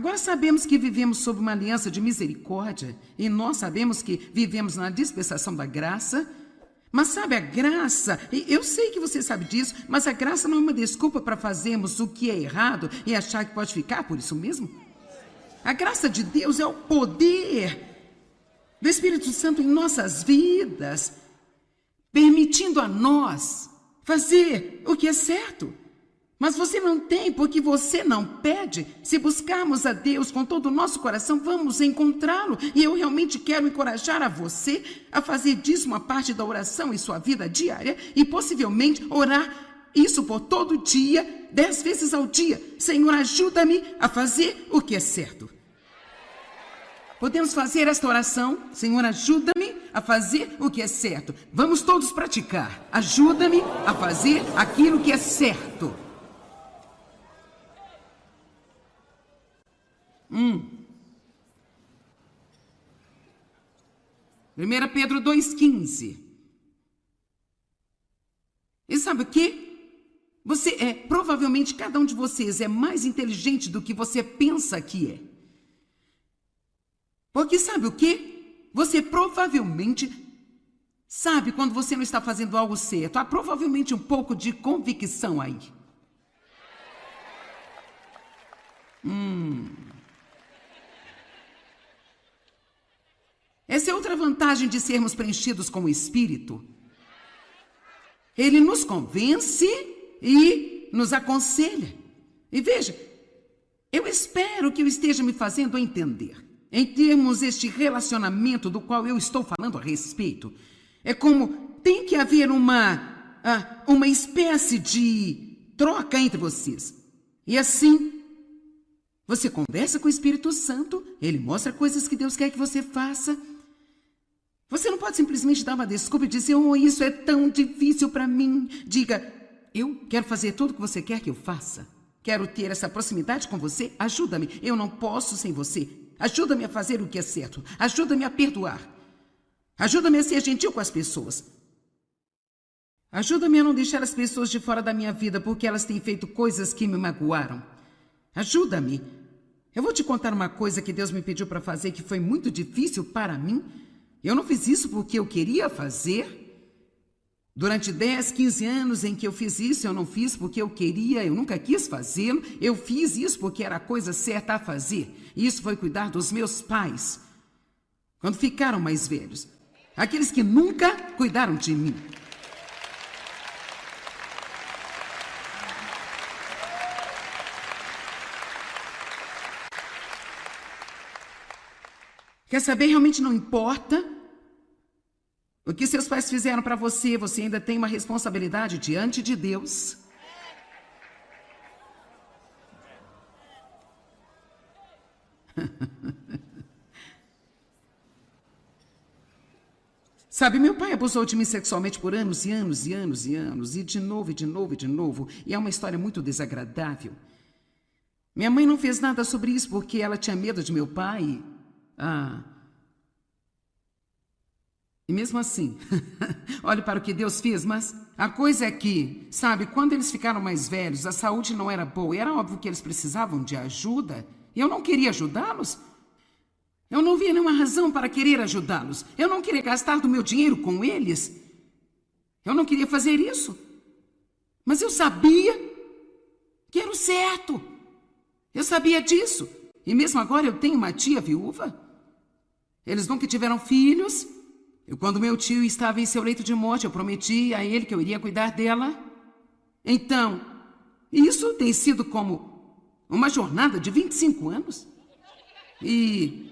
Agora sabemos que vivemos sob uma aliança de misericórdia e nós sabemos que vivemos na dispensação da graça. Mas sabe, a graça, eu sei que você sabe disso, mas a graça não é uma desculpa para fazermos o que é errado e achar que pode ficar por isso mesmo. A graça de Deus é o poder do Espírito Santo em nossas vidas, permitindo a nós fazer o que é certo. Mas você não tem porque você não pede. Se buscarmos a Deus com todo o nosso coração, vamos encontrá-lo. E eu realmente quero encorajar a você a fazer disso uma parte da oração em sua vida diária e possivelmente orar isso por todo dia, 10 vezes ao dia. Senhor, ajuda-me a fazer o que é certo. Podemos fazer esta oração? Senhor, ajuda-me a fazer o que é certo. Vamos todos praticar. Ajuda-me a fazer aquilo que é certo. 1 Pedro 2,15. E sabe o quê? Provavelmente cada um de vocês é mais inteligente do que você pensa que é. Porque sabe o quê? Você provavelmente sabe quando você não está fazendo algo certo. Há provavelmente um pouco de convicção aí. Essa é outra vantagem de sermos preenchidos com o Espírito. Ele nos convence e nos aconselha. E veja, eu espero que eu esteja me fazendo entender. Em termos deste relacionamento do qual eu estou falando a respeito, é como tem que haver uma espécie de troca entre vocês. E assim, você conversa com o Espírito Santo, ele mostra coisas que Deus quer que você faça. Você não pode simplesmente dar uma desculpa e dizer, isso é tão difícil para mim. Diga, eu quero fazer tudo o que você quer que eu faça. Quero ter essa proximidade com você, ajuda-me. Eu não posso sem você. Ajuda-me a fazer o que é certo. Ajuda-me a perdoar. Ajuda-me a ser gentil com as pessoas. Ajuda-me a não deixar as pessoas de fora da minha vida porque elas têm feito coisas que me magoaram. Ajuda-me. Eu vou te contar uma coisa que Deus me pediu para fazer que foi muito difícil para mim. Eu não fiz isso porque eu queria fazer. Durante 10, 15 anos em que eu fiz isso, eu não fiz porque eu queria, eu nunca quis fazê-lo. Eu fiz isso porque era a coisa certa a fazer. E isso foi cuidar dos meus pais, quando ficaram mais velhos. Aqueles que nunca cuidaram de mim. Quer saber? Realmente não importa o que seus pais fizeram para você, você ainda tem uma responsabilidade diante de Deus. Sabe, meu pai abusou de mim sexualmente por anos e anos e anos e anos, e de novo, e de novo, e de novo, e é uma história muito desagradável. Minha mãe não fez nada sobre isso porque ela tinha medo de meu pai. E mesmo assim, olhe para o que Deus fez, mas a coisa é que, sabe, quando eles ficaram mais velhos, a saúde não era boa, e era óbvio que eles precisavam de ajuda, e eu não queria ajudá-los. Eu não via nenhuma razão para querer ajudá-los. Eu não queria gastar do meu dinheiro com eles. Eu não queria fazer isso. Mas eu sabia que era o certo. Eu sabia disso. E mesmo agora eu tenho uma tia viúva. Eles nunca tiveram filhos. E quando meu tio estava em seu leito de morte, eu prometi a ele que eu iria cuidar dela. Então, isso tem sido como uma jornada de 25 anos. E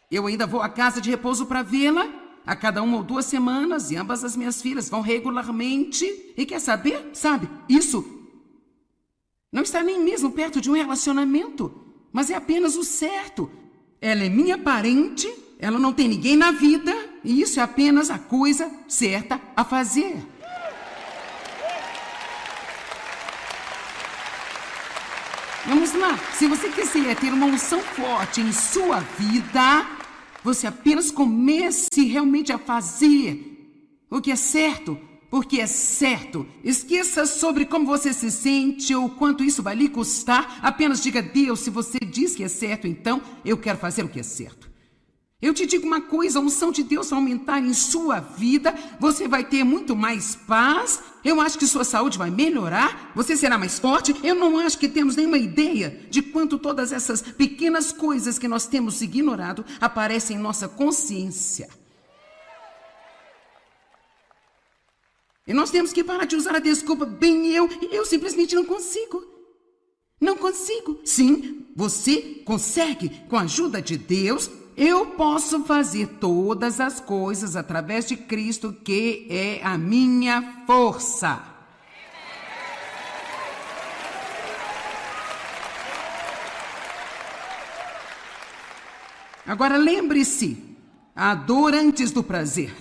eu ainda vou à casa de repouso para vê-la a cada 1 ou 2 semanas, e ambas as minhas filhas vão regularmente. E quer saber? Sabe, isso não está nem mesmo perto de um relacionamento, mas é apenas o certo. Ela é minha parente, ela não tem ninguém na vida, e isso é apenas a coisa certa a fazer. Vamos lá, se você quiser ter uma unção forte em sua vida, você apenas comece realmente a fazer o que é certo, porque é certo. Esqueça sobre como você se sente ou quanto isso vai lhe custar. Apenas diga a Deus, se você diz que é certo, então eu quero fazer o que é certo. Eu te digo uma coisa, a unção de Deus vai aumentar em sua vida, você vai ter muito mais paz, eu acho que sua saúde vai melhorar, você será mais forte. Eu não acho que temos nenhuma ideia de quanto todas essas pequenas coisas que nós temos ignorado aparecem em nossa consciência. E nós temos que parar de usar a desculpa, eu simplesmente não consigo. Não consigo. Sim, você consegue, com a ajuda de Deus. Eu posso fazer todas as coisas através de Cristo, que é a minha força. Agora lembre-se, a dor antes do prazer.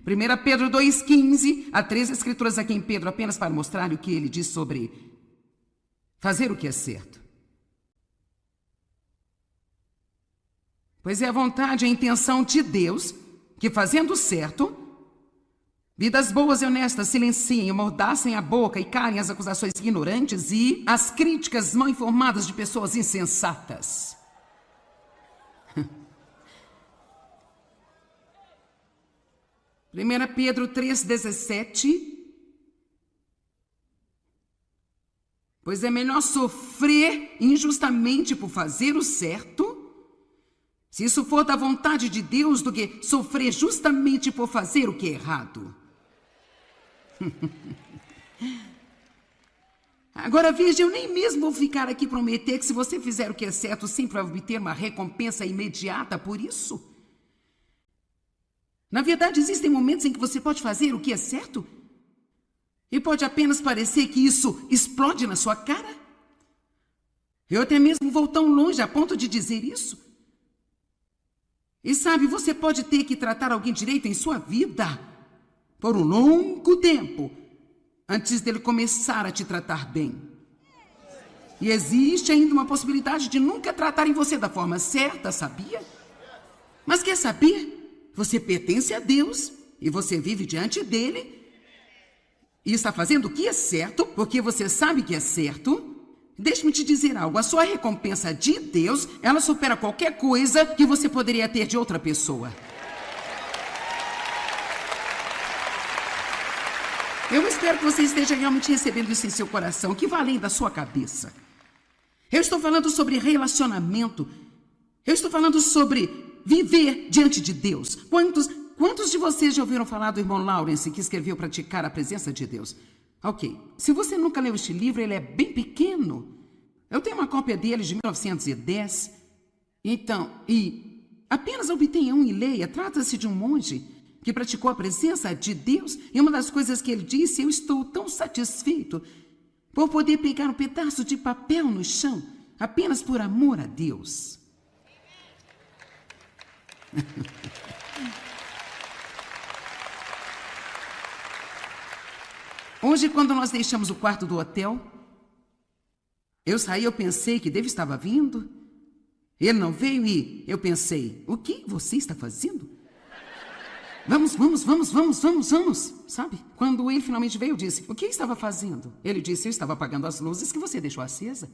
1 Pedro 2,15, há 3 escrituras aqui em Pedro, apenas para mostrar o que ele diz sobre fazer o que é certo. Pois é a vontade e a intenção de Deus que, fazendo certo, vidas boas e honestas silenciem, amordaçem a boca e calem as acusações ignorantes e as críticas mal informadas de pessoas insensatas. 1 Pedro 3,17. Pois é melhor sofrer injustamente por fazer o certo, se isso for da vontade de Deus, do que sofrer justamente por fazer o que é errado. Agora veja, eu nem mesmo vou ficar aqui prometer que se você fizer o que é certo, sempre vai obter uma recompensa imediata por isso. Na verdade, existem momentos em que você pode fazer o que é certo e pode apenas parecer que isso explode na sua cara. Eu até mesmo vou tão longe a ponto de dizer isso. E sabe, você pode ter que tratar alguém direito em sua vida por um longo tempo antes dele começar a te tratar bem. E existe ainda uma possibilidade de nunca tratarem você da forma certa, sabia? Mas quer saber? Você pertence a Deus e você vive diante dele e está fazendo o que é certo porque você sabe que é certo. Deixe-me te dizer algo, a sua recompensa de Deus, ela supera qualquer coisa que você poderia ter de outra pessoa. Eu espero que você esteja realmente recebendo isso em seu coração, que vai além da sua cabeça. Eu estou falando sobre relacionamento. Eu estou falando sobre viver diante de Deus. Quantos de vocês já ouviram falar do irmão Lawrence, que escreveu Praticar a Presença de Deus? Ok, se você nunca leu este livro, ele é bem pequeno. Eu tenho uma cópia dele de 1910. Então, apenas obtenha um e leia. Trata-se de um monge que praticou a presença de Deus. E uma das coisas que ele disse, eu estou tão satisfeito por poder pegar um pedaço de papel no chão, apenas por amor a Deus. Hoje, quando nós deixamos o quarto do hotel, eu saí, eu pensei que David estava vindo. Ele não veio e eu pensei, o que você está fazendo? Vamos, sabe? Quando ele finalmente veio, eu disse, o que estava fazendo? Ele disse, eu estava apagando as luzes que você deixou acesa.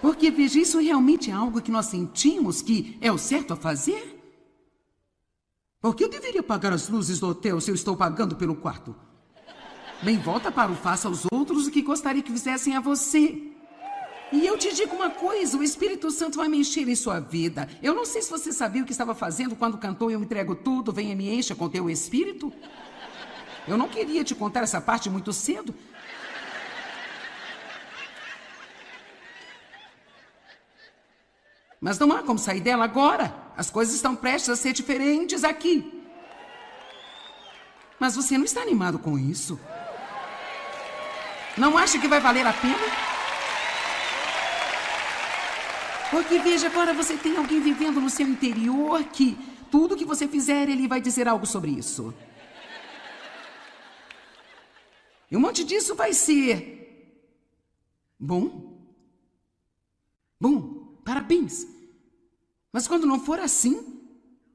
Porque, veja, isso realmente é algo que nós sentimos que é o certo a fazer? Porque eu deveria pagar as luzes do hotel se eu estou pagando pelo quarto? Bem, volta para o faça aos outros o que gostaria que fizessem a você. E eu te digo uma coisa, o Espírito Santo vai mexer em sua vida. Eu não sei se você sabia o que estava fazendo quando cantou Eu Entrego Tudo, Venha Me Encha com Teu Espírito. Eu não queria te contar essa parte muito cedo. Mas não há como sair dela agora. As coisas estão prestes a ser diferentes aqui. Mas você não está animado com isso? Não acha que vai valer a pena? Porque veja, agora você tem alguém vivendo no seu interior que tudo que você fizer, ele vai dizer algo sobre isso. E um monte disso vai ser bom, parabéns. Mas quando não for assim,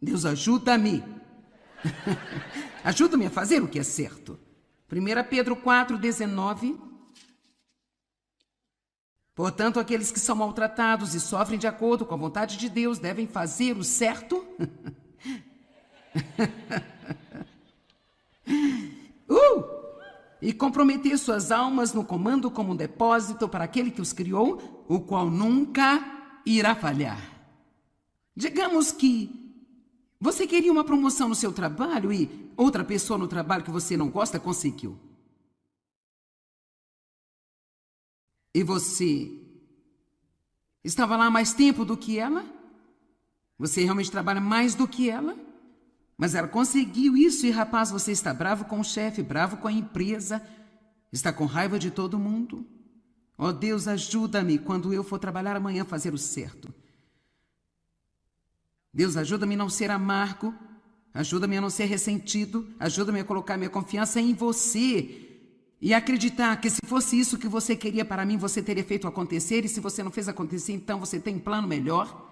Deus, ajuda-me. Ajuda-me a fazer o que é certo. 1 Pedro 4:19. Portanto, aqueles que são maltratados e sofrem de acordo com a vontade de Deus devem fazer o certo. E comprometer suas almas no comando como um depósito para aquele que os criou, o qual nunca irá falhar. Digamos que você queria uma promoção no seu trabalho e outra pessoa no trabalho que você não gosta conseguiu. E você estava lá há mais tempo do que ela? Você realmente trabalha mais do que ela? Mas ela conseguiu isso e, rapaz, você está bravo com o chefe, bravo com a empresa, está com raiva de todo mundo. Oh, Deus, ajuda-me quando eu for trabalhar amanhã a fazer o certo. Deus, ajuda-me a não ser amargo, ajuda-me a não ser ressentido, ajuda-me a colocar minha confiança em você e acreditar que se fosse isso que você queria para mim, você teria feito acontecer, e se você não fez acontecer, então você tem um plano melhor.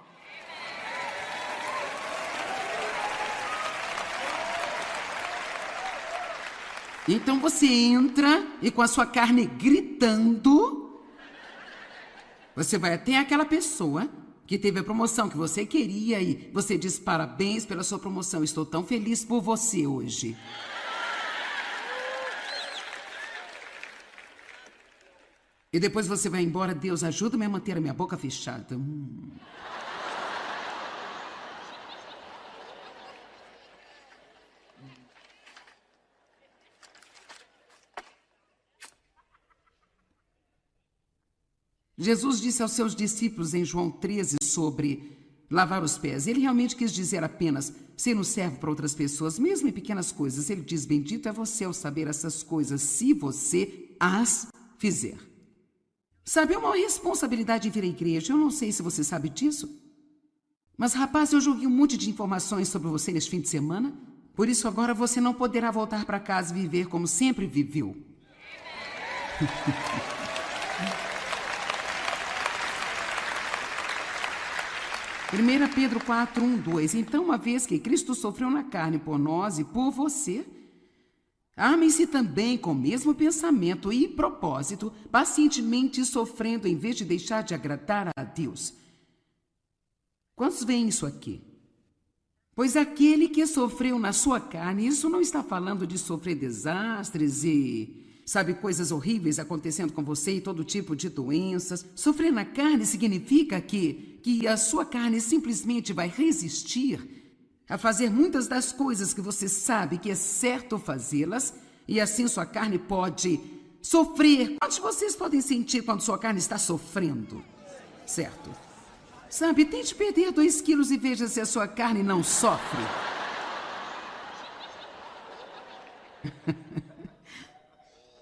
Então você entra e com a sua carne gritando, você vai até aquela pessoa que teve a promoção que você queria e você diz: parabéns pela sua promoção, estou tão feliz por você hoje. E depois você vai embora: Deus, ajuda-me a manter a minha boca fechada. Jesus disse aos seus discípulos em João 13 sobre lavar os pés. Ele realmente quis dizer apenas ser um servo para outras pessoas, mesmo em pequenas coisas. Ele diz: bendito é você ao saber essas coisas, se você as fizer. Sabe, é uma responsabilidade vir à igreja. Eu não sei se você sabe disso. Mas, rapaz, eu joguei um monte de informações sobre você neste fim de semana. Por isso, agora você não poderá voltar para casa e viver como sempre viveu. 1 Pedro 4:1-2. Então, uma vez que Cristo sofreu na carne por nós e por você, amem-se também com o mesmo pensamento e propósito, pacientemente sofrendo em vez de deixar de agradar a Deus. Quantos veem isso aqui? Pois aquele que sofreu na sua carne, isso não está falando de sofrer desastres e, sabe, coisas horríveis acontecendo com você e todo tipo de doenças. Sofrer na carne significa que a sua carne simplesmente vai resistir a fazer muitas das coisas que você sabe que é certo fazê-las, e assim sua carne pode sofrer. Quantos de vocês podem sentir quando sua carne está sofrendo? Certo? Sabe, tente perder 2 quilos e veja se a sua carne não sofre.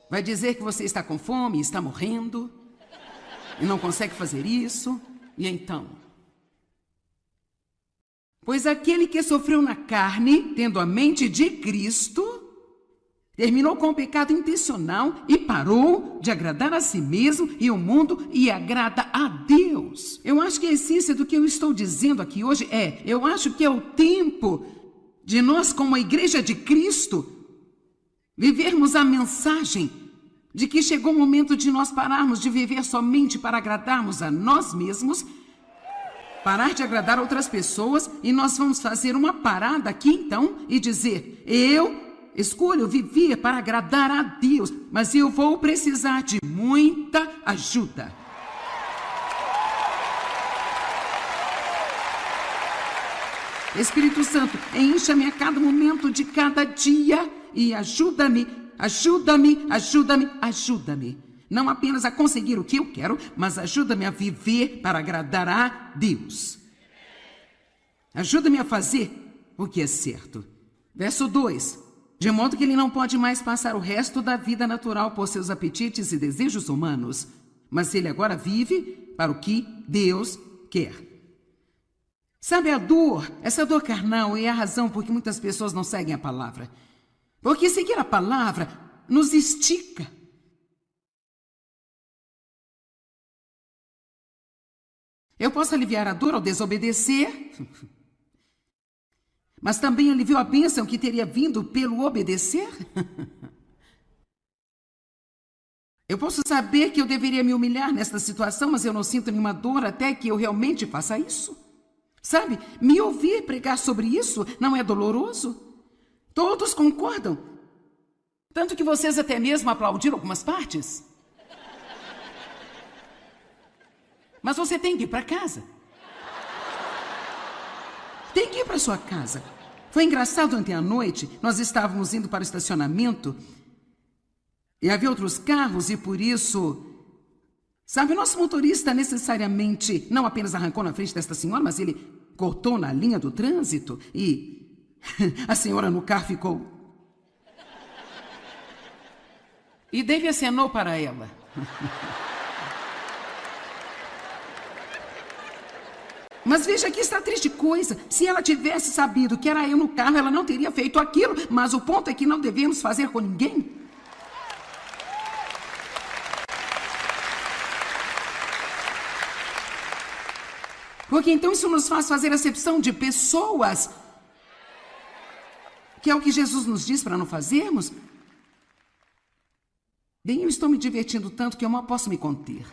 Vai dizer que você está com fome, está morrendo, e não consegue fazer isso, e então? Pois aquele que sofreu na carne, tendo a mente de Cristo, terminou com o pecado intencional e parou de agradar a si mesmo e o mundo e agrada a Deus. Eu acho que a essência do que eu estou dizendo aqui hoje eu acho que é o tempo de nós, como a igreja de Cristo, vivermos a mensagem de que chegou o momento de nós pararmos de viver somente para agradarmos a nós mesmos, parar de agradar outras pessoas, e nós vamos fazer uma parada aqui então e dizer: eu escolho viver para agradar a Deus, mas eu vou precisar de muita ajuda. Espírito Santo, encha-me a cada momento de cada dia e ajuda-me, ajuda-me, ajuda-me, ajuda-me. Não apenas a conseguir o que eu quero, mas ajuda-me a viver para agradar a Deus. Ajuda-me a fazer o que é certo. Verso 2. De modo que ele não pode mais passar o resto da vida natural por seus apetites e desejos humanos, mas ele agora vive para o que Deus quer. Sabe, a dor, essa dor carnal é a razão por que muitas pessoas não seguem a palavra. Porque seguir a palavra nos estica. Eu posso aliviar a dor ao desobedecer, Mas também ele viu a bênção que teria vindo pelo obedecer? Eu posso saber que eu deveria me humilhar nesta situação, mas eu não sinto nenhuma dor até que eu realmente faça isso. Sabe, me ouvir pregar sobre isso não é doloroso? Todos concordam. Tanto que vocês até mesmo aplaudiram algumas partes. Mas você tem que ir para casa. Tem que ir para sua casa. Foi engraçado ontem à noite, nós estávamos indo para o estacionamento e havia outros carros e por isso, sabe, o nosso motorista necessariamente não apenas arrancou na frente desta senhora, mas ele cortou na linha do trânsito e a senhora no carro ficou... E Dave acenou para ela. Mas veja que está a triste coisa. Se ela tivesse sabido que era eu no carro, ela não teria feito aquilo. Mas o ponto é que não devemos fazer com ninguém. Porque então isso nos faz fazer acepção de pessoas. Que é o que Jesus nos diz para não fazermos. Bem, eu estou me divertindo tanto que eu mal posso me conter.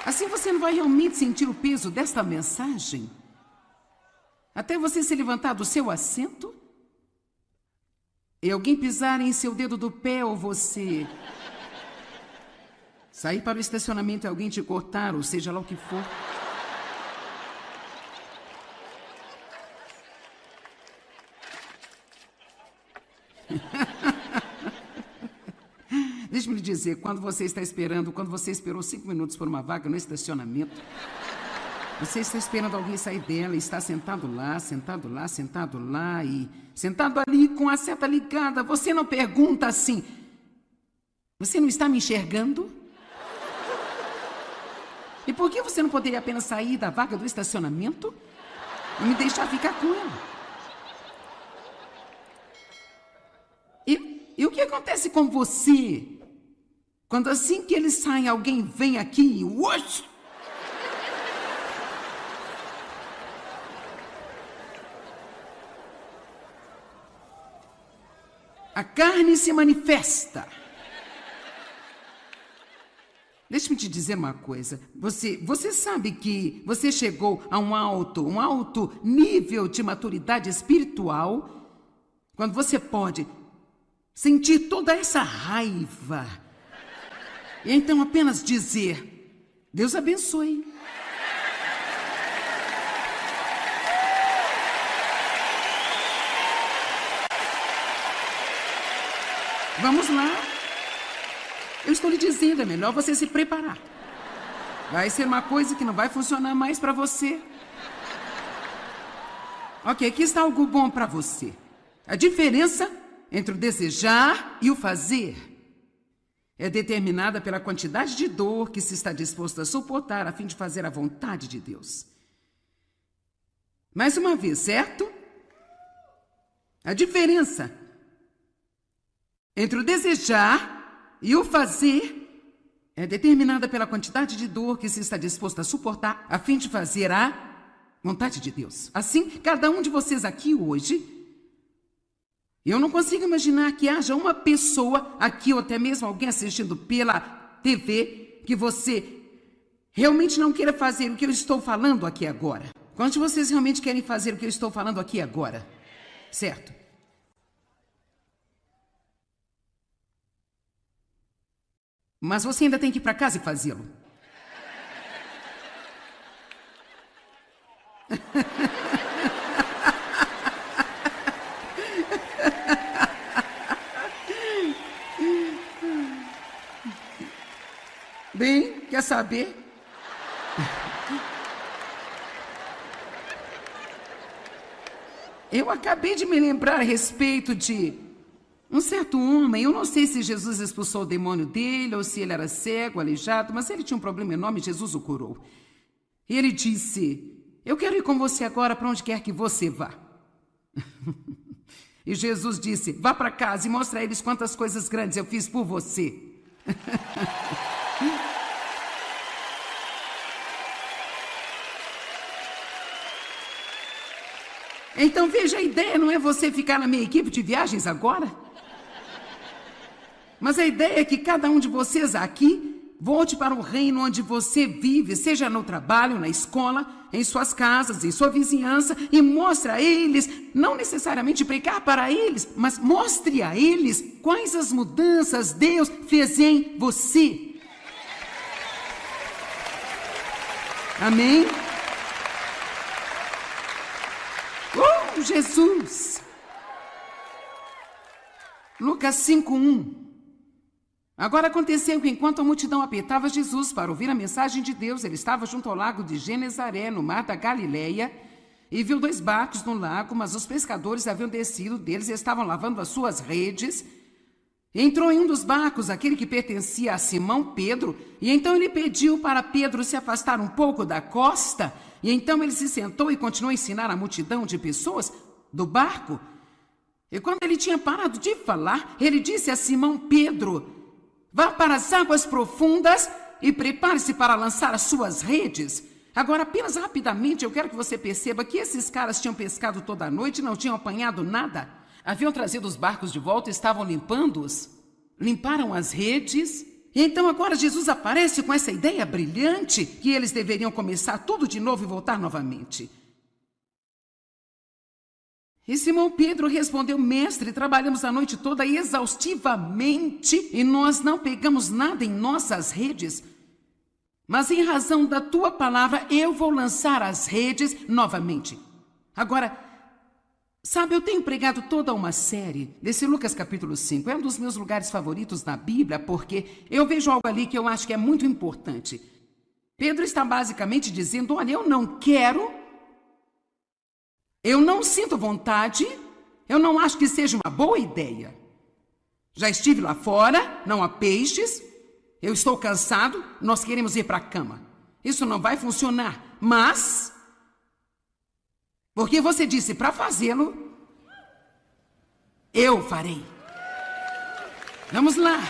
Assim você não vai realmente sentir o peso desta mensagem? Até você se levantar do seu assento? E alguém pisar em seu dedo do pé ou você... sair para o estacionamento e alguém te cortar, ou seja lá o que for. Deixe-me lhe dizer, quando você esperou 5 minutos por uma vaga no estacionamento, você está esperando alguém sair dela e está sentado lá e sentado ali com a seta ligada. Você não pergunta assim, você não está me enxergando? E por que você não poderia apenas sair da vaga do estacionamento e me deixar ficar com ela? E o que acontece com você quando assim que eles saem, alguém vem aqui e... Uosh! A carne se manifesta. Deixa-me te dizer uma coisa. Você sabe que você chegou a um alto nível de maturidade espiritual quando você pode sentir toda essa raiva e então apenas dizer, Deus abençoe. Vamos lá. Eu estou lhe dizendo, é melhor você se preparar. Vai ser uma coisa que não vai funcionar mais para você. Ok, aqui está algo bom para você. A diferença entre o desejar e o fazer é determinada pela quantidade de dor que se está disposto a suportar a fim de fazer a vontade de Deus. Mais uma vez, certo? A diferença entre o desejar e o fazer é determinada pela quantidade de dor que se está disposto a suportar a fim de fazer a vontade de Deus. Assim, cada um de vocês aqui hoje, eu não consigo imaginar que haja uma pessoa aqui ou até mesmo alguém assistindo pela TV que você realmente não queira fazer o que eu estou falando aqui agora. Quantos de vocês realmente querem fazer o que eu estou falando aqui agora? Certo? Mas você ainda tem que ir para casa e fazê-lo. Bem, quer saber? Eu acabei de me lembrar a respeito de um certo homem. Eu não sei se Jesus expulsou o demônio dele ou se ele era cego, aleijado, mas ele tinha um problema enorme e Jesus o curou. E ele disse, eu quero ir com você agora para onde quer que você vá. E Jesus disse, vá para casa e mostre a eles quantas coisas grandes eu fiz por você. Então veja, a ideia não é você ficar na minha equipe de viagens agora. Mas a ideia é que cada um de vocês aqui volte para o reino onde você vive, seja no trabalho, na escola, em suas casas, em sua vizinhança, e mostre a eles, não necessariamente pregar para eles, mas mostre a eles quais as mudanças Deus fez em você. Amém? Oh, Jesus! Lucas 5:1. Agora aconteceu que enquanto a multidão apertava Jesus para ouvir a mensagem de Deus, ele estava junto ao lago de Genezaré, no mar da Galileia, e viu 2 barcos no lago, mas os pescadores haviam descido deles e estavam lavando as suas redes. Entrou em um dos barcos, aquele que pertencia a Simão Pedro, e então ele pediu para Pedro se afastar um pouco da costa, e então ele se sentou e continuou a ensinar a multidão de pessoas do barco. E quando ele tinha parado de falar, ele disse a Simão Pedro: vá para as águas profundas e prepare-se para lançar as suas redes. Agora, apenas rapidamente, eu quero que você perceba que esses caras tinham pescado toda a noite e não tinham apanhado nada. Haviam trazido os barcos de volta e estavam limpando-os. Limparam as redes. E então agora Jesus aparece com essa ideia brilhante que eles deveriam começar tudo de novo e voltar novamente. E Simão Pedro respondeu: mestre, trabalhamos a noite toda exaustivamente e nós não pegamos nada em nossas redes. Mas em razão da tua palavra, eu vou lançar as redes novamente. Agora, sabe, eu tenho pregado toda uma série desse Lucas capítulo 5. É um dos meus lugares favoritos na Bíblia, porque eu vejo algo ali que eu acho que é muito importante. Pedro está basicamente dizendo: olha, eu não quero... Eu não sinto vontade, eu não acho que seja uma boa ideia. Já estive lá fora, não há peixes, eu estou cansado, nós queremos ir para a cama. Isso não vai funcionar, mas... porque você disse para fazê-lo, eu farei. Vamos lá.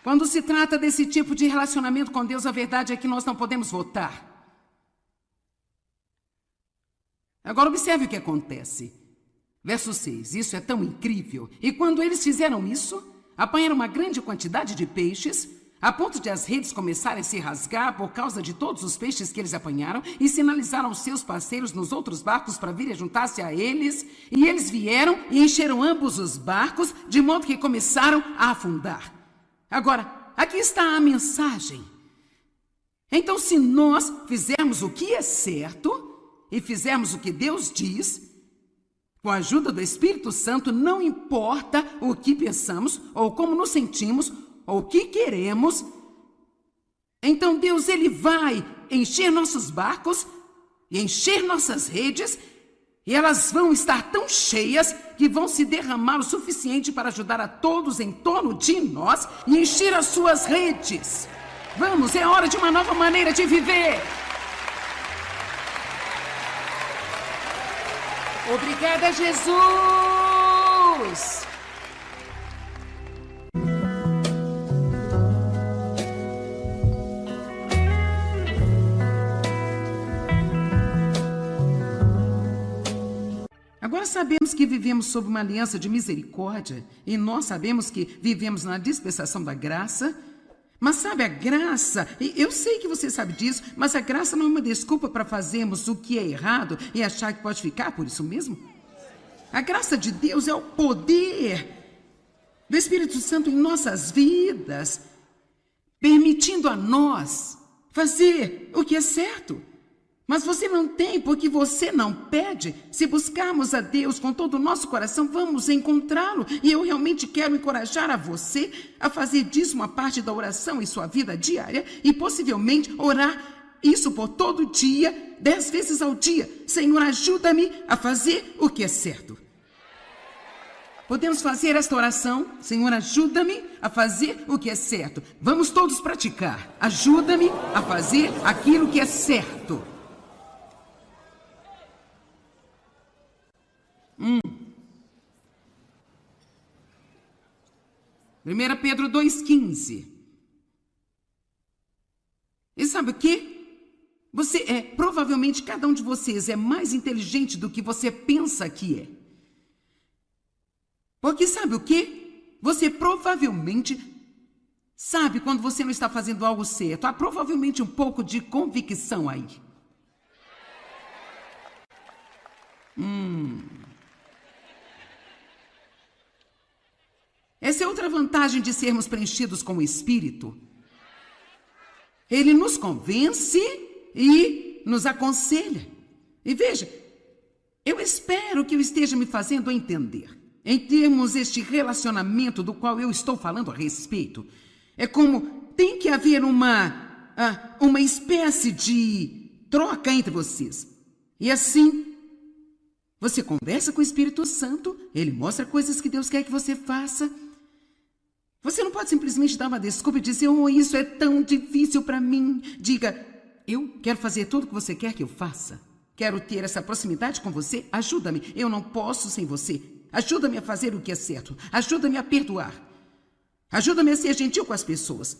Quando se trata desse tipo de relacionamento com Deus, a verdade é que nós não podemos votar. Agora observe o que acontece. Verso 6, isso é tão incrível. E quando eles fizeram isso, apanharam uma grande quantidade de peixes, a ponto de as redes começarem a se rasgar por causa de todos os peixes que eles apanharam, e sinalizaram aos seus parceiros nos outros barcos para virem juntar-se a eles, e eles vieram e encheram ambos os barcos, de modo que começaram a afundar. Agora, aqui está a mensagem. Então, se nós fizermos o que é certo e fizermos o que Deus diz, com a ajuda do Espírito Santo, não importa o que pensamos, ou como nos sentimos, ou o que queremos, então Deus, ele vai encher nossos barcos e encher nossas redes, e elas vão estar tão cheias que vão se derramar o suficiente para ajudar a todos em torno de nós e encher as suas redes. Vamos, é hora de uma nova maneira de viver. Obrigada, Jesus! Agora sabemos que vivemos sob uma aliança de misericórdia e nós sabemos que vivemos na dispensação da graça. Mas sabe, a graça, e eu sei que você sabe disso, mas a graça não é uma desculpa para fazermos o que é errado e achar que pode ficar por isso mesmo. A graça de Deus é o poder do Espírito Santo em nossas vidas, permitindo a nós fazer o que é certo. Mas você não tem porque você não pede. Se buscarmos a Deus com todo o nosso coração, vamos encontrá-lo. E eu realmente quero encorajar a você a fazer disso uma parte da oração em sua vida diária e possivelmente orar isso por todo dia, 10 vezes ao dia. Senhor, ajuda-me a fazer o que é certo. Podemos fazer esta oração? Senhor, ajuda-me a fazer o que é certo. Vamos todos praticar. Ajuda-me a fazer aquilo que é certo. 1 Pedro 2,15. sabe o quê? Provavelmente cada um de vocês é mais inteligente do que você pensa que é. Porque sabe o quê? Você provavelmente sabe quando você não está fazendo algo certo. Há provavelmente um pouco de convicção aí. Essa é outra vantagem de sermos preenchidos com o Espírito. Ele nos convence e nos aconselha. E veja, eu espero que eu esteja me fazendo entender. Em termos este relacionamento do qual eu estou falando a respeito, é como tem que haver uma espécie de troca entre vocês. E assim, você conversa com o Espírito Santo, ele mostra coisas que Deus quer que você faça. Você não pode simplesmente dar uma desculpa e dizer, isso é tão difícil para mim. Diga, eu quero fazer tudo o que você quer que eu faça. Quero ter essa proximidade com você. Ajuda-me. Eu não posso sem você. Ajuda-me a fazer o que é certo. Ajuda-me a perdoar. Ajuda-me a ser gentil com as pessoas.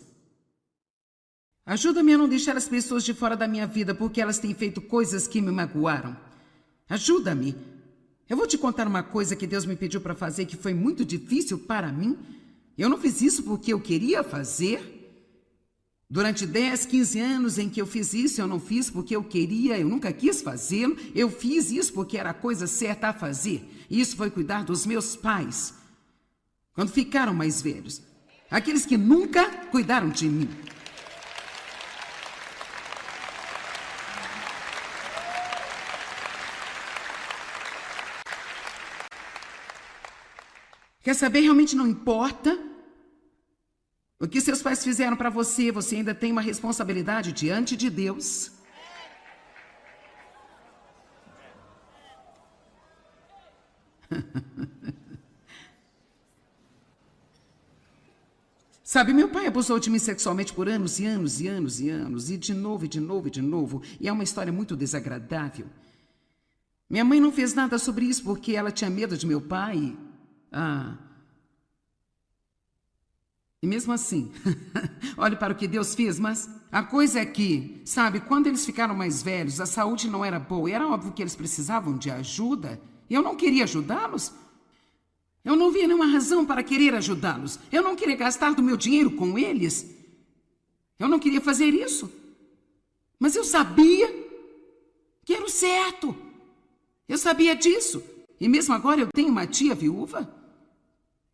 Ajuda-me a não deixar as pessoas de fora da minha vida porque elas têm feito coisas que me magoaram. Ajuda-me. Eu vou te contar uma coisa que Deus me pediu para fazer que foi muito difícil para mim. Eu não fiz isso porque eu queria fazer. Durante 10, 15 anos em que eu fiz isso, eu não fiz porque eu queria, eu nunca quis fazê-lo. Eu fiz isso porque era a coisa certa a fazer. E isso foi cuidar dos meus pais, quando ficaram mais velhos. Aqueles que nunca cuidaram de mim. Quer saber? Realmente não importa o que seus pais fizeram para você, você ainda tem uma responsabilidade diante de Deus. Sabe, meu pai abusou de mim sexualmente por anos e anos e anos e anos, e de novo, e de novo, e de novo, e é uma história muito desagradável. Minha mãe não fez nada sobre isso porque ela tinha medo de meu pai. E mesmo assim, olhe para o que Deus fez, mas a coisa é que, sabe, quando eles ficaram mais velhos, a saúde não era boa, e era óbvio que eles precisavam de ajuda, e eu não queria ajudá-los. Eu não via nenhuma razão para querer ajudá-los. Eu não queria gastar do meu dinheiro com eles. Eu não queria fazer isso. Mas eu sabia que era o certo. Eu sabia disso. E mesmo agora eu tenho uma tia viúva.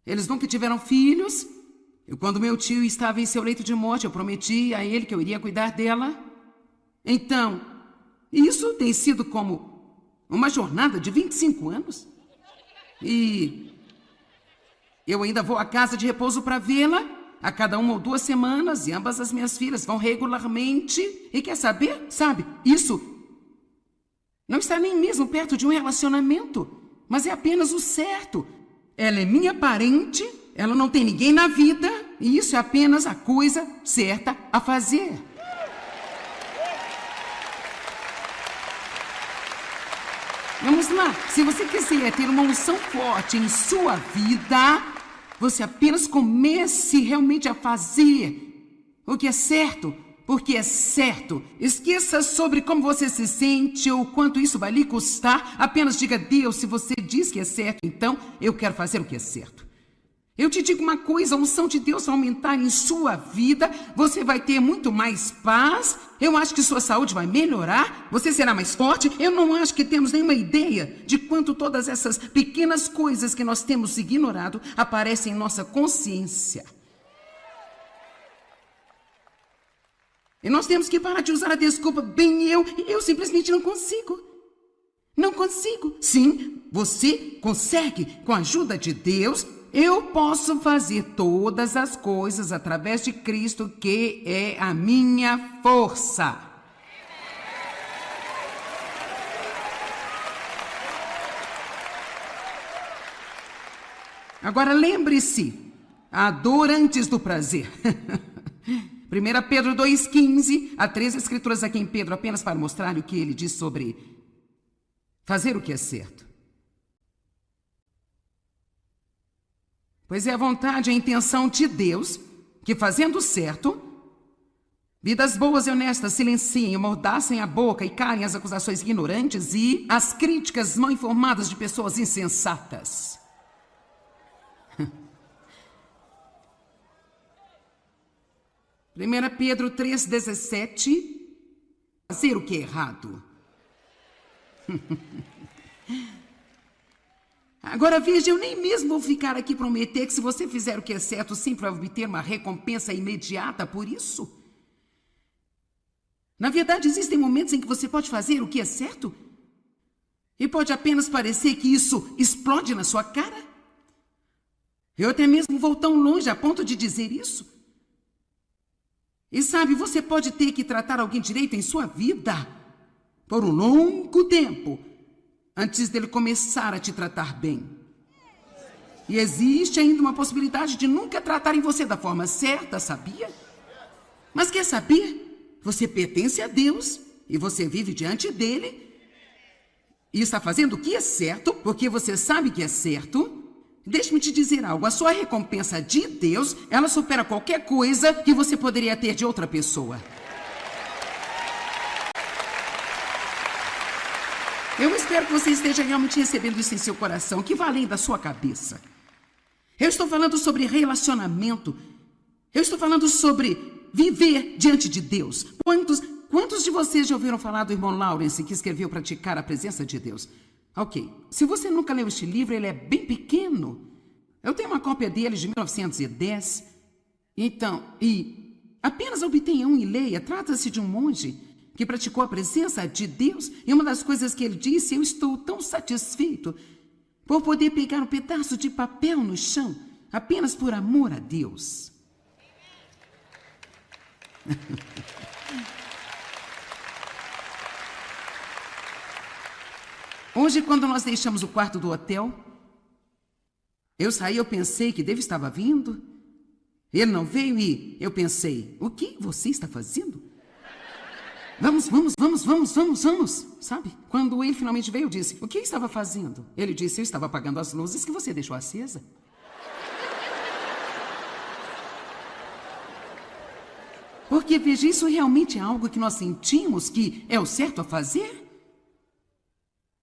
Eles nunca tiveram filhos. E quando meu tio estava em seu leito de morte, eu prometi a ele que eu iria cuidar dela. Então, isso tem sido como uma jornada de 25 anos. E eu ainda vou à casa de repouso para vê-la a cada 1 ou 2 semanas, e ambas as minhas filhas vão regularmente. E quer saber? Sabe, isso não está nem mesmo perto de um relacionamento, mas é apenas o certo. Ela é minha parente, ela não tem ninguém na vida, e isso é apenas a coisa certa a fazer. Vamos lá, se você quiser ter uma unção forte em sua vida, você apenas comece realmente a fazer o que é certo, porque é certo. Esqueça sobre como você se sente ou quanto isso vai lhe custar. Apenas diga a Deus, se você diz que é certo, então eu quero fazer o que é certo. Eu te digo uma coisa, a unção de Deus vai aumentar em sua vida, você vai ter muito mais paz, eu acho que sua saúde vai melhorar, você será mais forte. Eu não acho que temos nenhuma ideia de quanto todas essas pequenas coisas que nós temos ignorado aparecem em nossa consciência. E nós temos que parar de usar a desculpa, eu simplesmente não consigo. Não consigo. Sim, você consegue, com a ajuda de Deus. Eu posso fazer todas as coisas através de Cristo, que é a minha força. Agora lembre-se, a dor antes do prazer. 1 Pedro 2,15, há 3 escrituras aqui em Pedro, apenas para mostrar o que ele diz sobre fazer o que é certo. Pois é a vontade e a intenção de Deus que, fazendo certo, Vidas boas e honestas silenciem, amordaçem a boca e calem as acusações ignorantes e as críticas mal informadas de pessoas insensatas. 1 Pedro 3,17. Fazer o que é errado. Agora veja, eu nem mesmo vou ficar aqui prometer que se você fizer o que é certo, sempre vai obter uma recompensa imediata por isso. Na verdade, existem momentos em que você pode fazer o que é certo e pode apenas parecer que isso explode na sua cara. Eu até mesmo vou tão longe a ponto de dizer isso. E sabe, você pode ter que tratar alguém direito em sua vida por um longo tempo antes dele começar a te tratar bem. E existe ainda uma possibilidade de nunca tratarem você da forma certa, sabia? Mas quer saber? Você pertence a Deus e você vive diante dele e está fazendo o que é certo, porque você sabe que é certo. Deixe-me te dizer algo, a sua recompensa de Deus, ela supera qualquer coisa que você poderia ter de outra pessoa. Eu espero que você esteja realmente recebendo isso em seu coração, que vai além da sua cabeça. Eu estou falando sobre relacionamento. Eu estou falando sobre viver diante de Deus. Quantos de vocês já ouviram falar do irmão Lawrence, que escreveu Praticar a Presença de Deus? Ok, se você nunca leu este livro, ele é bem pequeno. Eu tenho uma cópia dele de 1910. Então, apenas obtenha um e leia. Trata-se de um monge que praticou a presença de Deus. E uma das coisas que ele disse, eu estou tão satisfeito por poder pegar um pedaço de papel no chão, apenas por amor a Deus. Hoje, quando nós deixamos o quarto do hotel, eu saí, eu pensei que Deus estava vindo. Ele não veio e eu pensei, o que você está fazendo? Vamos, sabe? Quando ele finalmente veio, eu disse, o que eu estava fazendo? Ele disse, eu estava apagando as luzes que você deixou acesa. Porque, veja, isso realmente é algo que nós sentimos que é o certo a fazer?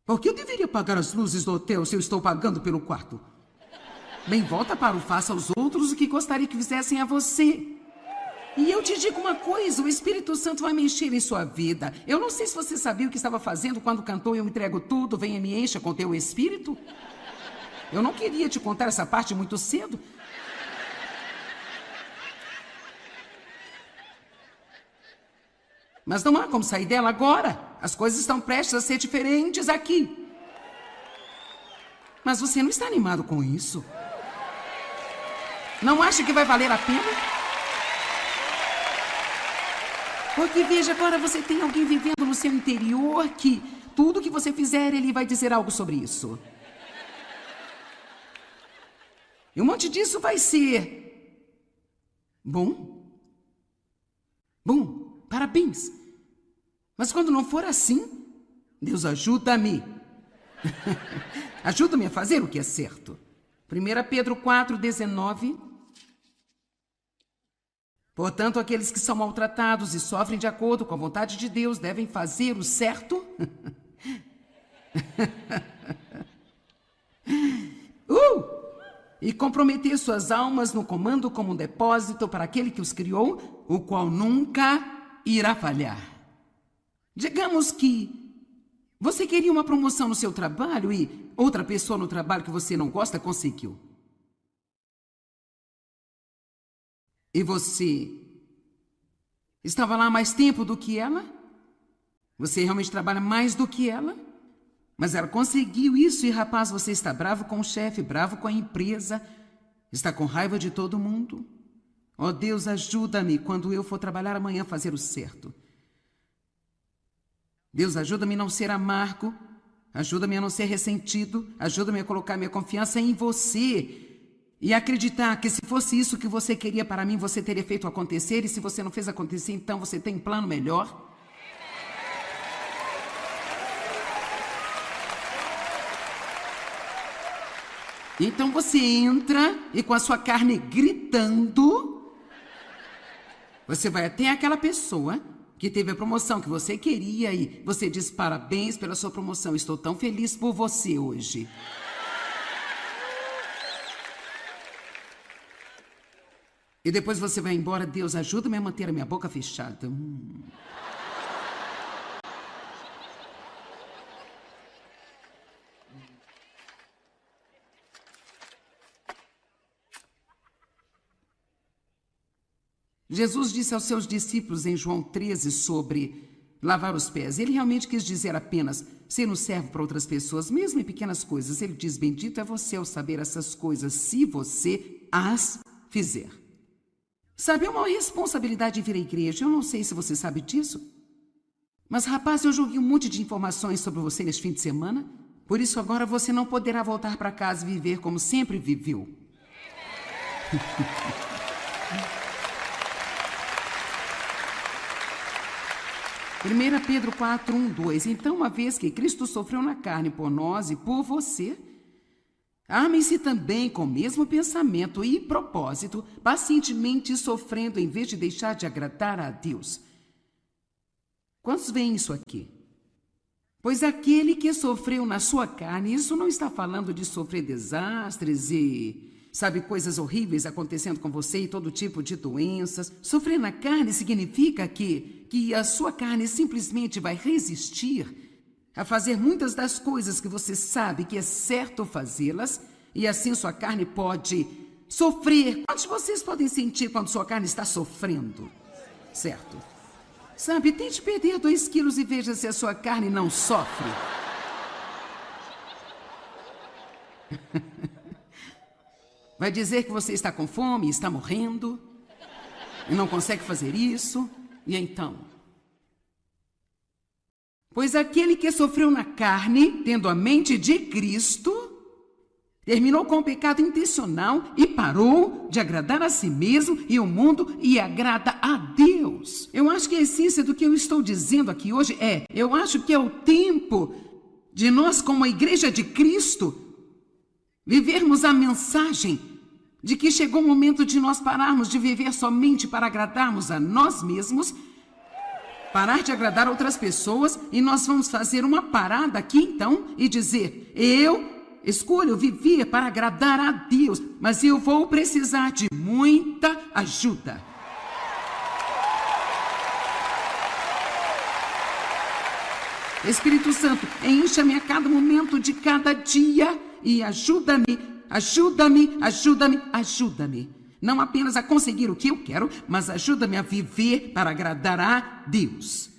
Por que eu deveria pagar as luzes do hotel se eu estou pagando pelo quarto? Bem, volta para o faça aos outros o que gostaria que fizessem a você. E eu te digo uma coisa, o Espírito Santo vai mexer em sua vida. Eu não sei se você sabia o que estava fazendo quando cantou Eu entrego tudo, venha me encha com teu Espírito. Eu não queria te contar essa parte muito cedo. Mas não há como sair dela agora. As coisas estão prestes a ser diferentes aqui. Mas você não está animado com isso? Não acha que vai valer a pena? Porque, veja, agora você tem alguém vivendo no seu interior que tudo que você fizer, ele vai dizer algo sobre isso. E um monte disso vai ser bom. Parabéns. Mas quando não for assim, Deus ajuda-me. Ajuda-me a fazer o que é certo. 1 Pedro 4,19. Portanto, aqueles que são maltratados e sofrem de acordo com a vontade de Deus devem fazer o certo. E comprometer suas almas no comando como um depósito para aquele que os criou, o qual nunca irá falhar. Digamos que você queria uma promoção no seu trabalho e outra pessoa no trabalho que você não gosta conseguiu. E você estava lá há mais tempo do que ela? Você realmente trabalha mais do que ela? Mas ela conseguiu isso e, rapaz, você está bravo com o chefe, bravo com a empresa, está com raiva de todo mundo. Oh, Deus, ajuda-me quando eu for trabalhar amanhã a fazer o certo. Deus, ajuda-me a não ser amargo, ajuda-me a não ser ressentido, ajuda-me a colocar minha confiança em você e acreditar que se fosse isso que você queria para mim, você teria feito acontecer, e se você não fez acontecer, então você tem um plano melhor. Então você entra e com a sua carne gritando, Você vai até aquela pessoa que teve a promoção que você queria e você diz parabéns pela sua promoção. Estou tão feliz por você hoje. E depois você vai embora. Deus, ajuda-me a manter a minha boca fechada. Jesus disse aos seus discípulos em João 13 sobre lavar os pés. Ele realmente quis dizer apenas ser um servo para outras pessoas, mesmo em pequenas coisas. Ele diz, bendito é você ao saber essas coisas, se você as fizer. Sabe, é uma responsabilidade vir à igreja. Eu não sei se você sabe disso. Mas, rapaz, eu joguei um monte de informações sobre você neste fim de semana. Por isso, agora você não poderá voltar para casa e viver como sempre viveu. 1 Pedro 4, 1, 2. Então, uma vez que Cristo sofreu na carne por nós e por você, amem-se também com o mesmo pensamento e propósito, pacientemente sofrendo em vez de deixar de agradar a Deus. Quantos veem isso aqui? Pois aquele que sofreu na sua carne, isso não está falando de sofrer desastres e, sabe, coisas horríveis acontecendo com você e todo tipo de doenças. Sofrer na carne significa que a sua carne simplesmente vai resistir a fazer muitas das coisas que você sabe que é certo fazê-las, e assim sua carne pode sofrer. Quantos de vocês podem sentir quando sua carne está sofrendo? Certo? Sabe, tente perder 2 quilos e veja se a sua carne não sofre. Vai dizer que você está com fome, está morrendo, e não consegue fazer isso, e então? Pois aquele que sofreu na carne, tendo a mente de Cristo, terminou com o pecado intencional e parou de agradar a si mesmo e o mundo e agrada a Deus. Eu acho que a essência do que eu estou dizendo aqui hoje eu acho que é o tempo de nós, como a igreja de Cristo, vivermos a mensagem de que chegou o momento de nós pararmos de viver somente para agradarmos a nós mesmos, parar de agradar outras pessoas, e nós vamos fazer uma parada aqui então e dizer, eu escolho viver para agradar a Deus, mas eu vou precisar de muita ajuda. Espírito Santo, encha-me a cada momento de cada dia e ajuda-me, ajuda-me, ajuda-me, ajuda-me. Não apenas a conseguir o que eu quero, mas ajuda-me a viver para agradar a Deus.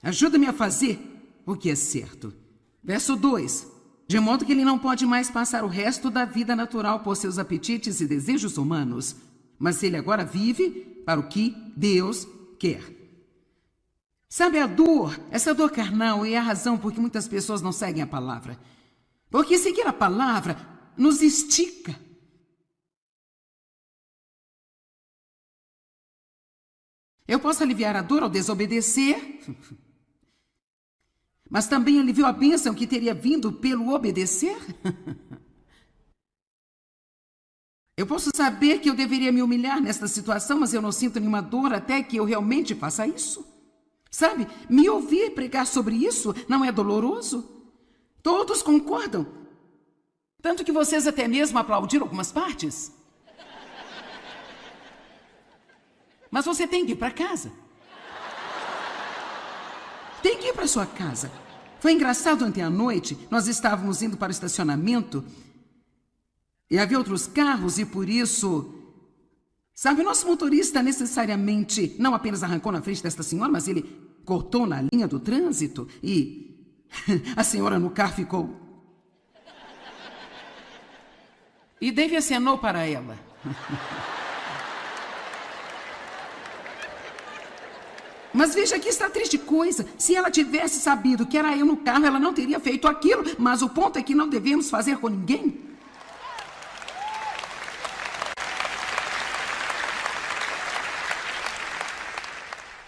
Ajuda-me a fazer o que é certo. Verso 2. De modo que ele não pode mais passar o resto da vida natural por seus apetites e desejos humanos, mas ele agora vive para o que Deus quer. Sabe, a dor, essa dor carnal é a razão por que muitas pessoas não seguem a palavra. Porque seguir a palavra nos estica. Eu posso aliviar a dor ao desobedecer, mas também aliviou a bênção que teria vindo pelo obedecer? Eu posso saber que eu deveria me humilhar nesta situação, mas eu não sinto nenhuma dor até que eu realmente faça isso. Sabe, me ouvir pregar sobre isso não é doloroso? Todos concordam. Tanto que vocês até mesmo aplaudiram algumas partes. Mas você tem que ir para casa. Tem que ir para sua casa. Foi engraçado ontem à noite, nós estávamos indo para o estacionamento e havia outros carros e por isso, sabe, o nosso motorista necessariamente não apenas arrancou na frente desta senhora, mas ele cortou na linha do trânsito e a senhora no carro ficou. E Dave acenou para ela. Mas veja que está triste coisa. Se ela tivesse sabido que era eu no carro, ela não teria feito aquilo. Mas o ponto é que não devemos fazer com ninguém.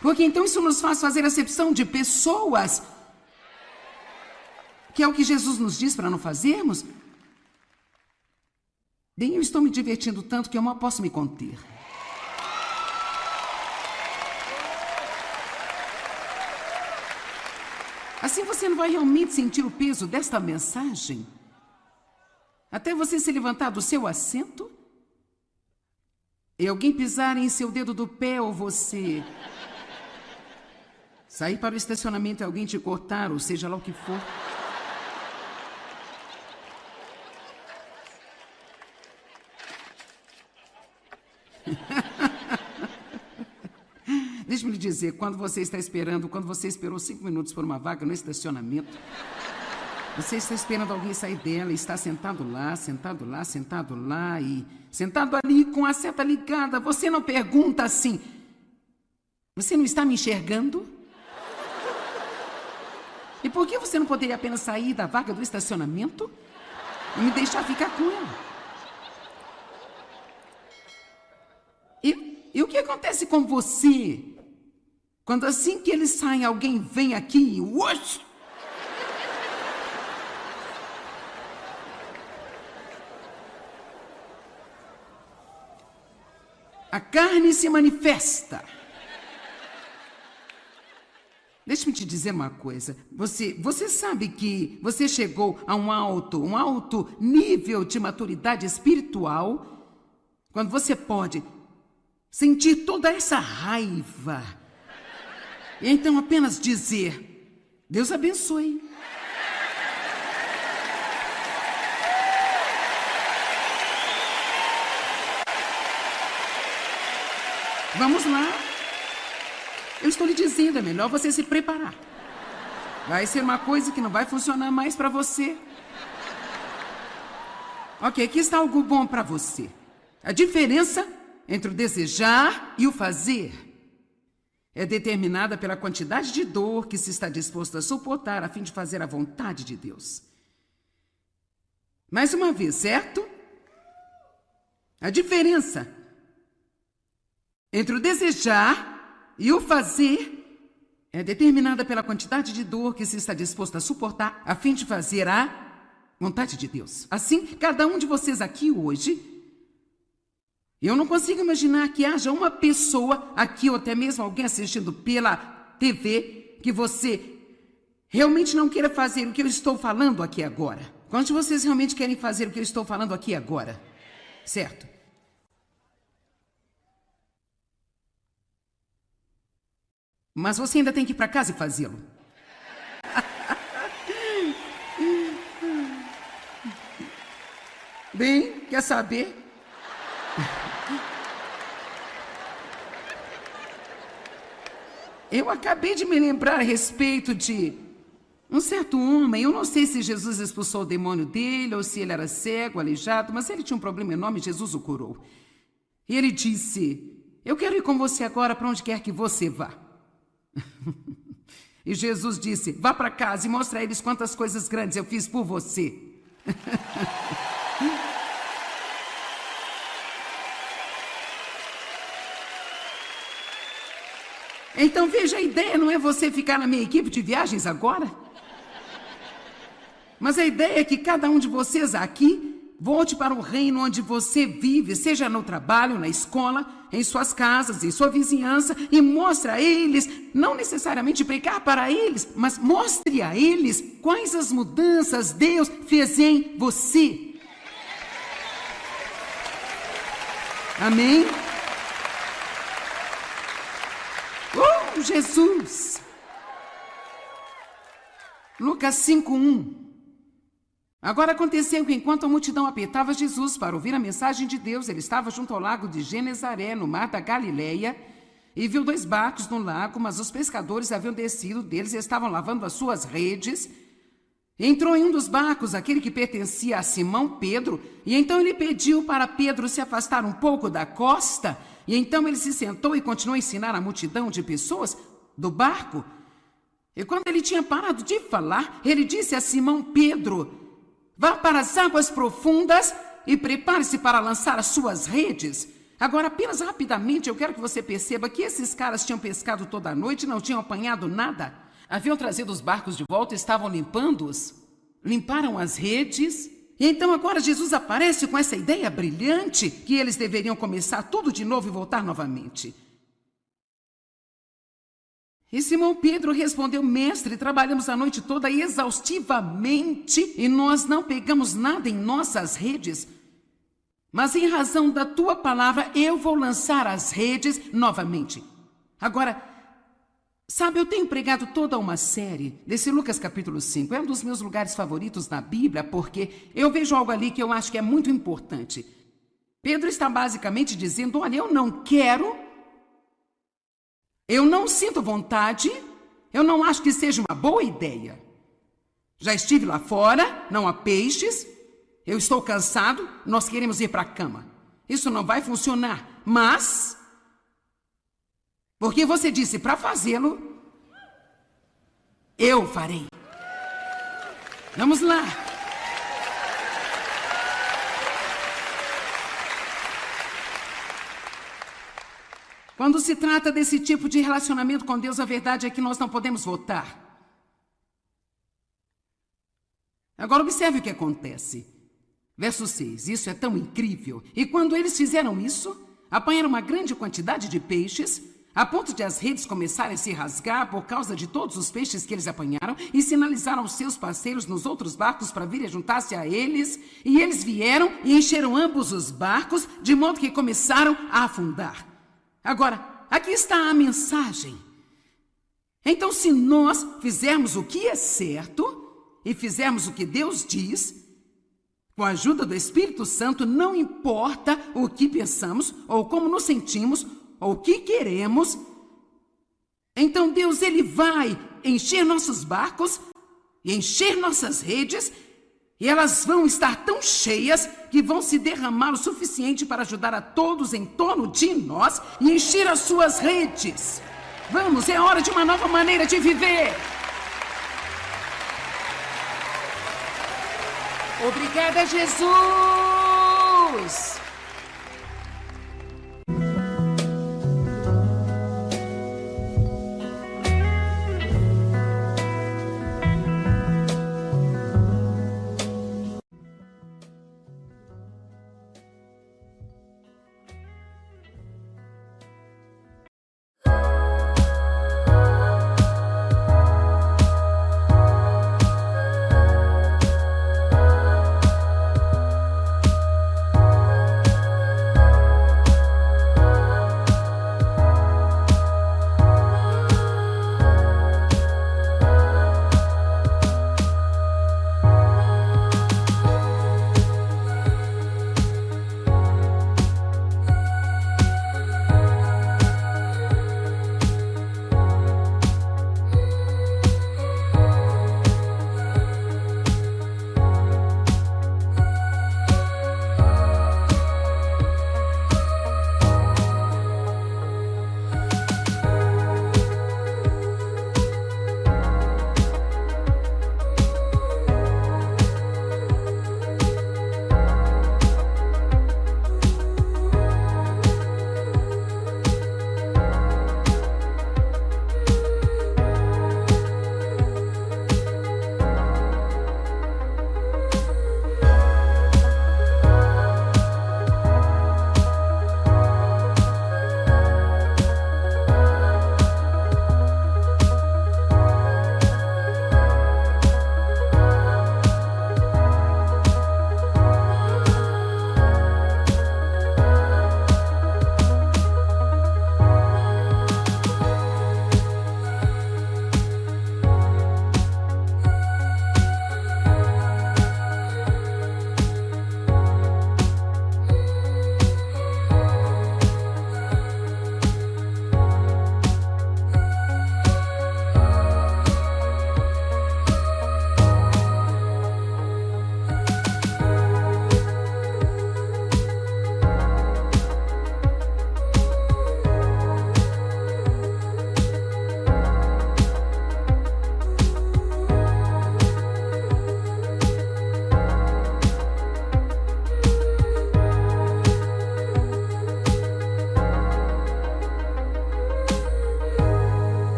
Porque então isso nos faz fazer acepção de pessoas. Que é o que Jesus nos diz para não fazermos. Bem, eu estou me divertindo tanto que eu mal posso me conter. Assim você não vai realmente sentir o peso desta mensagem. Até você se levantar do seu assento e alguém pisar em seu dedo do pé ou você sair para o estacionamento e alguém te cortar, ou seja lá o que for. Deixe-me lhe dizer, quando você esperou 5 minutos por uma vaga no estacionamento, você está esperando alguém sair dela e está sentado lá e sentado ali com a seta ligada. Você não pergunta assim, você não está me enxergando? E por que você não poderia apenas sair da vaga do estacionamento e me deixar ficar com ela? E o que acontece com você quando assim que eles saem, alguém vem aqui e uosh! A carne se manifesta. Deixa-me te dizer uma coisa. Você sabe que você chegou a um alto nível de maturidade espiritual quando você pode sentir toda essa raiva e então apenas dizer, Deus abençoe. Vamos lá. Eu estou lhe dizendo, é melhor você se preparar. Vai ser uma coisa que não vai funcionar mais para você. Ok, aqui está algo bom para você. A diferença entre o desejar e o fazer é determinada pela quantidade de dor que se está disposto a suportar a fim de fazer a vontade de Deus. Mais uma vez, certo? A diferença entre o desejar e o fazer é determinada pela quantidade de dor que se está disposto a suportar a fim de fazer a vontade de Deus. Assim, cada um de vocês aqui hoje, eu não consigo imaginar que haja uma pessoa aqui ou até mesmo alguém assistindo pela TV que você realmente não queira fazer o que eu estou falando aqui agora. Quantos de vocês realmente querem fazer o que eu estou falando aqui agora? Certo? Mas você ainda tem que ir para casa e fazê-lo. Bem, quer saber? Eu acabei de me lembrar a respeito de um certo homem. Eu não sei se Jesus expulsou o demônio dele ou se ele era cego, aleijado, mas ele tinha um problema enorme e Jesus o curou. E ele disse, eu quero ir com você agora para onde quer que você vá. E Jesus disse, vá para casa e mostre a eles quantas coisas grandes eu fiz por você. Então veja, a ideia não é você ficar na minha equipe de viagens agora. Mas a ideia é que cada um de vocês aqui volte para o reino onde você vive, seja no trabalho, na escola, em suas casas, em sua vizinhança, e mostre a eles, não necessariamente pregar para eles, mas mostre a eles quais as mudanças Deus fez em você. Amém? Oh, Jesus! Lucas 5:1. Agora aconteceu que enquanto a multidão apertava Jesus para ouvir a mensagem de Deus, ele estava junto ao lago de Genezaré, no mar da Galileia, e viu 2 barcos no lago, mas os pescadores haviam descido deles e estavam lavando as suas redes. Entrou em um dos barcos aquele que pertencia a Simão Pedro, e então ele pediu para Pedro se afastar um pouco da costa, e então ele se sentou e continuou a ensinar a multidão de pessoas do barco. E quando ele tinha parado de falar, ele disse a Simão Pedro, vá para as águas profundas e prepare-se para lançar as suas redes. Agora, apenas rapidamente, eu quero que você perceba que esses caras tinham pescado toda a noite e não tinham apanhado nada. Haviam trazido os barcos de volta e estavam limpando-os. Limparam as redes. E então agora Jesus aparece com essa ideia brilhante que eles deveriam começar tudo de novo e voltar novamente. E Simão Pedro respondeu: Mestre, trabalhamos a noite toda exaustivamente e nós não pegamos nada em nossas redes. Mas em razão da tua palavra, eu vou lançar as redes novamente. Agora, sabe, eu tenho pregado toda uma série desse Lucas capítulo 5. É um dos meus lugares favoritos na Bíblia, porque eu vejo algo ali que eu acho que é muito importante. Pedro está basicamente dizendo: olha, eu não quero, eu não sinto vontade, eu não acho que seja uma boa ideia. Já estive lá fora, não há peixes, eu estou cansado, nós queremos ir para a cama. Isso não vai funcionar, mas, porque você disse para fazê-lo, eu farei. Vamos lá. Quando se trata desse tipo de relacionamento com Deus, a verdade é que nós não podemos votar. Agora observe o que acontece. Verso 6, isso é tão incrível. E quando eles fizeram isso, apanharam uma grande quantidade de peixes, a ponto de as redes começarem a se rasgar por causa de todos os peixes que eles apanharam, e sinalizaram aos seus parceiros nos outros barcos para virem juntar-se a eles, e eles vieram e encheram ambos os barcos, de modo que começaram a afundar. Agora, aqui está a mensagem. Então, se nós fizermos o que é certo e fizermos o que Deus diz, com a ajuda do Espírito Santo, não importa o que pensamos, ou como nos sentimos, ou o que queremos, então Deus, Ele vai encher nossos barcos e encher nossas redes, e elas vão estar tão cheias que vão se derramar o suficiente para ajudar a todos em torno de nós e encher as suas redes. Vamos, é hora de uma nova maneira de viver. Obrigada, Jesus!